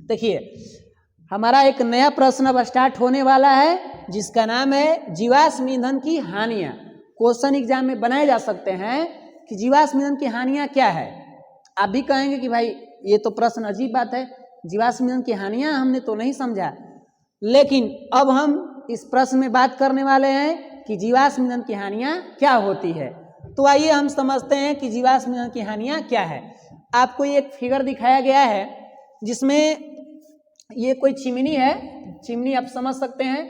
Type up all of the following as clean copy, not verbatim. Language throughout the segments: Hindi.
देखिए हमारा एक नया प्रश्न अब स्टार्ट होने वाला है जिसका नाम है जीवाश्म ईंधन की हानियां। क्वेश्चन एग्जाम में बनाए जा सकते हैं कि जीवाश्म ईंधन की हानियां क्या है। आप भी कहेंगे कि भाई ये तो प्रश्न अजीब बात है, जीवाश्म ईंधन की हानियां हमने तो नहीं समझा। लेकिन अब हम इस प्रश्न में बात करने वाले हैं कि जीवाश्म ईंधन की हानियां क्या होती है। तो आइए हम समझते हैं कि जीवाश्म ईंधन की हानियां क्या है। आपको ये एक फिगर दिखाया गया है जिसमें ये कोई चिमनी है, चिमनी आप समझ सकते हैं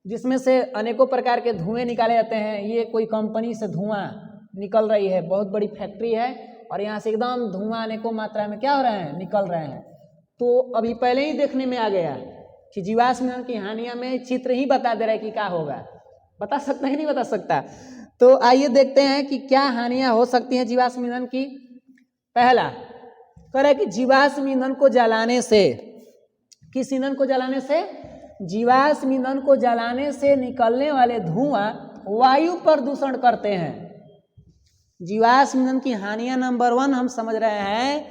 जिसमें से अनेकों प्रकार के धुएं निकाले जाते हैं। ये कोई कंपनी से धुआं निकल रही है, बहुत बड़ी फैक्ट्री है और यहाँ से एकदम धुआं अनेकों मात्रा में क्या हो रहे हैं, निकल रहे हैं। तो अभी पहले ही देखने में आ गया कि जीवाश्म ईंधन की हानियां में चित्र ही बता दे रहा है कि क्या होगा। बता सकता है नहीं बता सकता। तो आइए देखते हैं कि क्या हानियां हो सकती हैं जीवाश्म ईंधन की। पहला कह रहा है कि जीवाश्म ईंधन को जलाने से, किस ईंधन को जलाने से, जीवाश्म ईंधन को जलाने से निकलने वाले धुआं वायु प्रदूषण करते हैं। जीवाश्म ईंधन की हानियां नंबर 1 हम समझ रहे हैं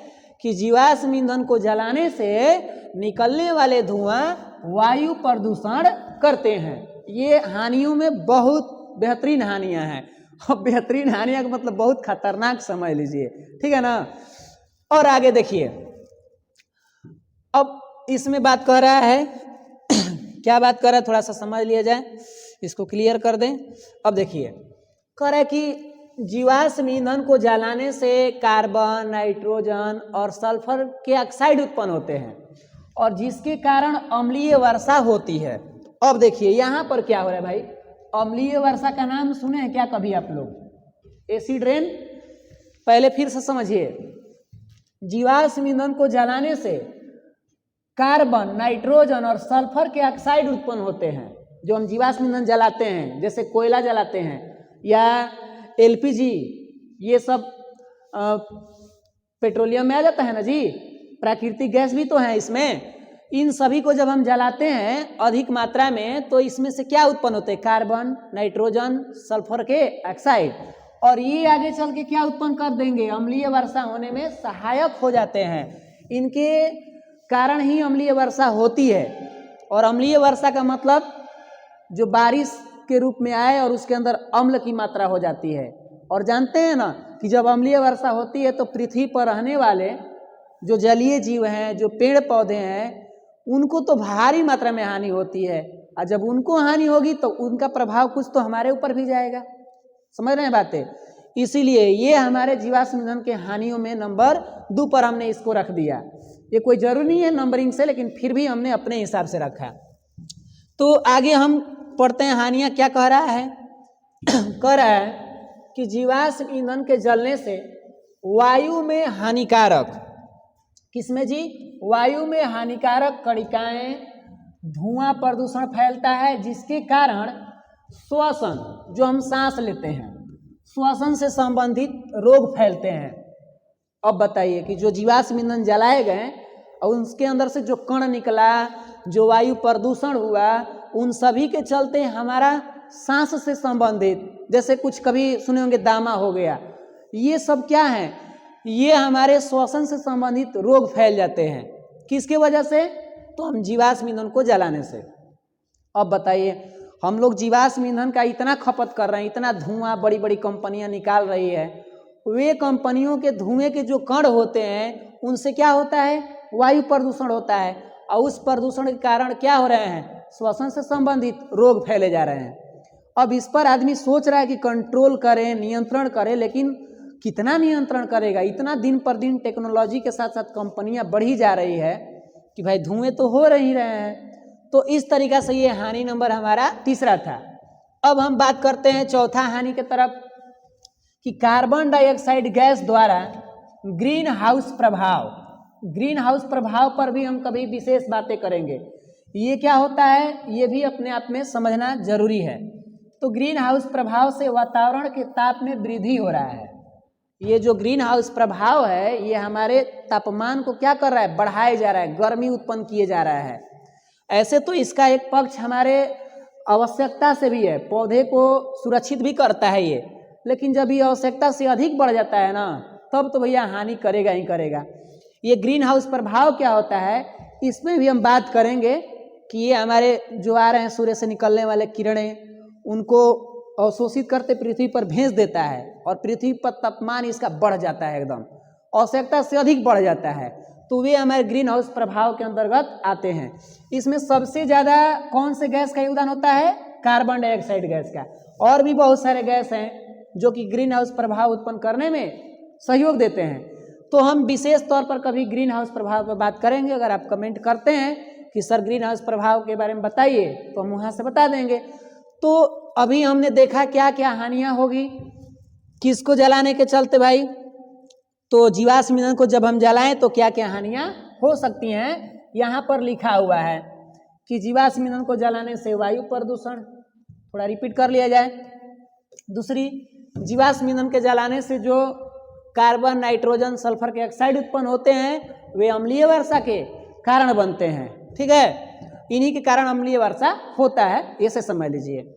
कि जीवाश्म ईंधन को जलाने से निकलने वाले धुआं वायु प्रदूषण करते हैं। ये हानियों में बहुत बेहतरीन हानियां हैं। और बेहतरीन हानियां का मतलब बहुत खतरनाक समझ लीजिए, ठीक है ना। और आगे देखिए, अब इसमें बात कर रहा है क्या बात कर रहा है, थोड़ा सा समझ लिया जाए, इसको क्लियर कर दें। अब देखिए कह रहा है कि जीवाश्म ईंधन को जलाने से कार्बन, नाइट्रोजन और सल्फर के ऑक्साइड उत्पन्न होते हैं और जिसके कारण अम्लीय वर्षा होती है। अब देखिए यहाँ पर क्या हो रहा है भाई, अम्लीय वर्षा का नाम सुने हैं क्या कभी आप लोग? Acid rain. पहले फिर से समझिए, जीवाश्म ईंधन को जलाने से कार्बन, नाइट्रोजन और सल्फर के ऑक्साइड उत्पन्न होते हैं। जो हम जीवाश्म ईंधन जलाते हैं, जैसे कोयला जलाते हैं या एलपीजी, ये सब पेट्रोलियम में आ जाता है ना जी, प्राकृतिक गैस भी तो है इसमें। इन सभी को जब हम जलाते हैं अधिक मात्रा में तो इसमें से क्या उत्पन्न होते हैं, कार्बन, नाइट्रोजन, सल्फर के ऑक्साइड, और ये आगे चल के क्या उत्पन्न कर देंगे, अम्लीय वर्षा होने में सहायक हो जाते हैं। इनके कारण ही अम्लीय वर्षा होती है। और अम्लीय वर्षा का मतलब जो बारिश के रूप में आए और उसके अंदर अम्ल की मात्रा हो जाती है। और जानते हैं ना कि जब अम्लीय वर्षा होती है तो पृथ्वी पर रहने वाले जो जलीय जीव हैं, जो पेड़ पौधे हैं, उनको तो भारी मात्रा में हानि होती है। और जब उनको हानि होगी तो उनका प्रभाव कुछ तो हमारे ऊपर भी जाएगा। समझ रहे हैं बातें? इसीलिए ये हमारे जीवाश्म ईंधन के हानियों में नंबर 2 पर हमने इसको रख दिया। ये कोई जरूरी नहीं है नंबरिंग से, लेकिन फिर भी हमने अपने हिसाब से रखा। तो आगे हम पढ़ते हैं हानियां क्या कह रहा है। कह रहा है कि जीवाश्म ईंधन के जलने से वायु में हानिकारक, किसमें जी, वायु में हानिकारक कणिकाएं, धुआं प्रदूषण फैलता है जिसके कारण श्वसन, जो हम सांस लेते हैं, श्वसन से संबंधित रोग फैलते हैं। अब बताइए कि जो जीवाश्म ईंधन जलाए गए और उसके अंदर से जो कण निकला, जो वायु प्रदूषण हुआ, उन सभी के चलते हमारा सांस से संबंधित, जैसे कुछ कभी सुने होंगे दामा हो गया, ये सब क्या है, ये हमारे श्वसन से संबंधित रोग फैल जाते हैं। किसके वजह से? तो हम जीवाश्म ईंधन को जलाने से। अब बताइए, हम लोग जीवाश्म ईंधन का इतना खपत कर रहे हैं, इतना धुआं बड़ी बड़ी कंपनियां निकाल रही है, वे कंपनियों के धुएं के जो कण होते हैं उनसे क्या होता है, वायु प्रदूषण होता है। और उस प्रदूषण के कारण क्या हो रहे हैं, श्वसन से संबंधित रोग फैले जा रहे हैं। अब इस पर आदमी सोच रहा है कि कंट्रोल करें, नियंत्रण करें, लेकिन कितना नियंत्रण करेगा। इतना दिन पर दिन टेक्नोलॉजी के साथ साथ कंपनियां बढ़ी जा रही है कि भाई धुएं तो हो ही रहे हैं। तो इस तरीका से ये हानि नंबर हमारा 3 था। अब हम बात करते हैं चौथा हानि के तरफ कि कार्बन डाइऑक्साइड गैस द्वारा ग्रीन हाउस प्रभाव। ग्रीन हाउस प्रभाव पर भी हम कभी विशेष बातें करेंगे। ये क्या होता है, ये भी अपने आप में समझना जरूरी है। तो ग्रीन हाउस प्रभाव से वातावरण के ताप में वृद्धि हो रहा है। ये जो ग्रीन हाउस प्रभाव है, ये हमारे तापमान को क्या कर रहा है, बढ़ाया जा रहा है, गर्मी उत्पन्न किए जा रहा है। ऐसे तो इसका एक पक्ष हमारे आवश्यकता से भी है, पौधे को सुरक्षित भी करता है ये, लेकिन जब ये आवश्यकता से अधिक बढ़ जाता है ना, तब तो भैया हानि करेगा ही करेगा। ये ग्रीन हाउस प्रभाव क्या होता है, इसमें भी हम बात करेंगे कि ये हमारे जो आ रहे हैं सूर्य से निकलने वाले किरणें उनको अवशोषित करते पृथ्वी पर भेज देता है और पृथ्वी पर तापमान इसका बढ़ जाता है, एकदम आवश्यकता से अधिक बढ़ जाता है, तो वे हमारे ग्रीन हाउस प्रभाव के अंतर्गत आते हैं। इसमें सबसे ज़्यादा कौन से गैस का योगदान होता है? कार्बन डाइऑक्साइड गैस का। और भी बहुत सारे गैस हैं जो कि ग्रीन हाउस प्रभाव उत्पन्न करने में सहयोग देते हैं। तो हम विशेष तौर पर कभी ग्रीन हाउस प्रभाव पर बात करेंगे। अगर आप कमेंट करते हैं कि सर ग्रीन हाउस प्रभाव के बारे में बताइए तो हम वहाँ से बता देंगे। तो अभी हमने देखा क्या क्या हानियाँ होगी किसको जलाने के चलते भाई। तो जीवाश्म ईंधन को जब हम जलाएं तो क्या क्या हानियाँ हो सकती हैं, यहाँ पर लिखा हुआ है कि जीवाश्म ईंधन को जलाने से वायु प्रदूषण, थोड़ा रिपीट कर लिया जाए। दूसरी, जीवाश्म ईंधन के जलाने से जो कार्बन, नाइट्रोजन, सल्फर के ऑक्साइड उत्पन्न होते हैं वे अम्लीय वर्षा के कारण बनते हैं। ठीक है, इन्हीं के कारण अम्लीय वर्षा होता है, ऐसे समझ लीजिए।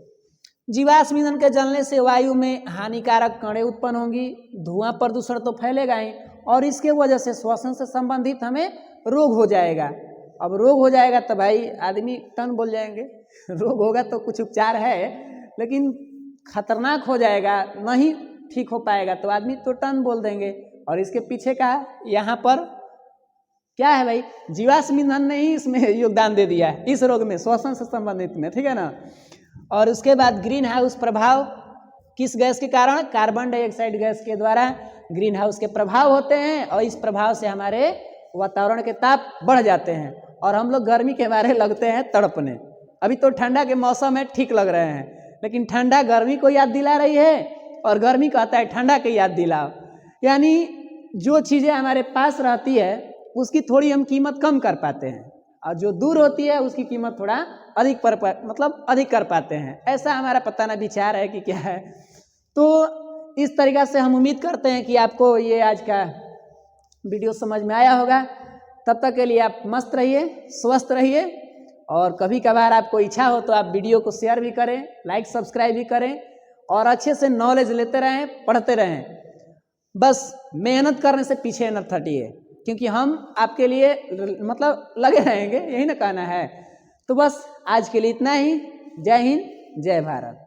जीवाश्म ईंधन के जलने से वायु में हानिकारक कणें उत्पन्न होंगी, धुआं प्रदूषण तो फैलेगा ही और इसके वजह से श्वसन से संबंधित हमें रोग हो जाएगा। अब रोग हो जाएगा तो भाई आदमी टन बोल जाएंगे। रोग होगा तो कुछ उपचार है लेकिन खतरनाक हो जाएगा, नहीं ठीक हो पाएगा तो आदमी तो टन बोल देंगे। और इसके पीछे का यहाँ पर क्या है भाई, जीवाश्म ईंधन ने ही इसमें योगदान दे दिया है इस रोग में, श्वसन से संबंधित में। ठीक है ना। और उसके बाद ग्रीन हाउस प्रभाव किस गैस के कारण? कार्बन डाइऑक्साइड गैस के द्वारा ग्रीन हाउस के प्रभाव होते हैं और इस प्रभाव से हमारे वातावरण के ताप बढ़ जाते हैं और हम लोग गर्मी के मारे लगते हैं तड़पने। अभी तो ठंडा के मौसम है, ठीक लग रहे हैं, लेकिन ठंडा गर्मी को याद दिला रही है और गर्मी कहता है ठंडा के याद दिलाओ। यानी जो चीज़ें हमारे पास रहती है उसकी थोड़ी हम कीमत कम कर पाते हैं और जो दूर होती है उसकी कीमत थोड़ा अधिक अधिक कर पाते हैं। ऐसा हमारा पता ना विचार है कि क्या है। तो इस तरीक़ा से हम उम्मीद करते हैं कि आपको ये आज का वीडियो समझ में आया होगा। तब तक के लिए आप मस्त रहिए, स्वस्थ रहिए और कभी कभार आपको इच्छा हो तो आप वीडियो को शेयर भी करें, लाइक सब्सक्राइब भी करें और अच्छे से नॉलेज लेते रहें, पढ़ते रहें। बस मेहनत करने से पीछे न हटिए क्योंकि हम आपके लिए लगे रहेंगे, यही ना कहना है। तो बस आज के लिए इतना ही। जय हिंद, जय भारत।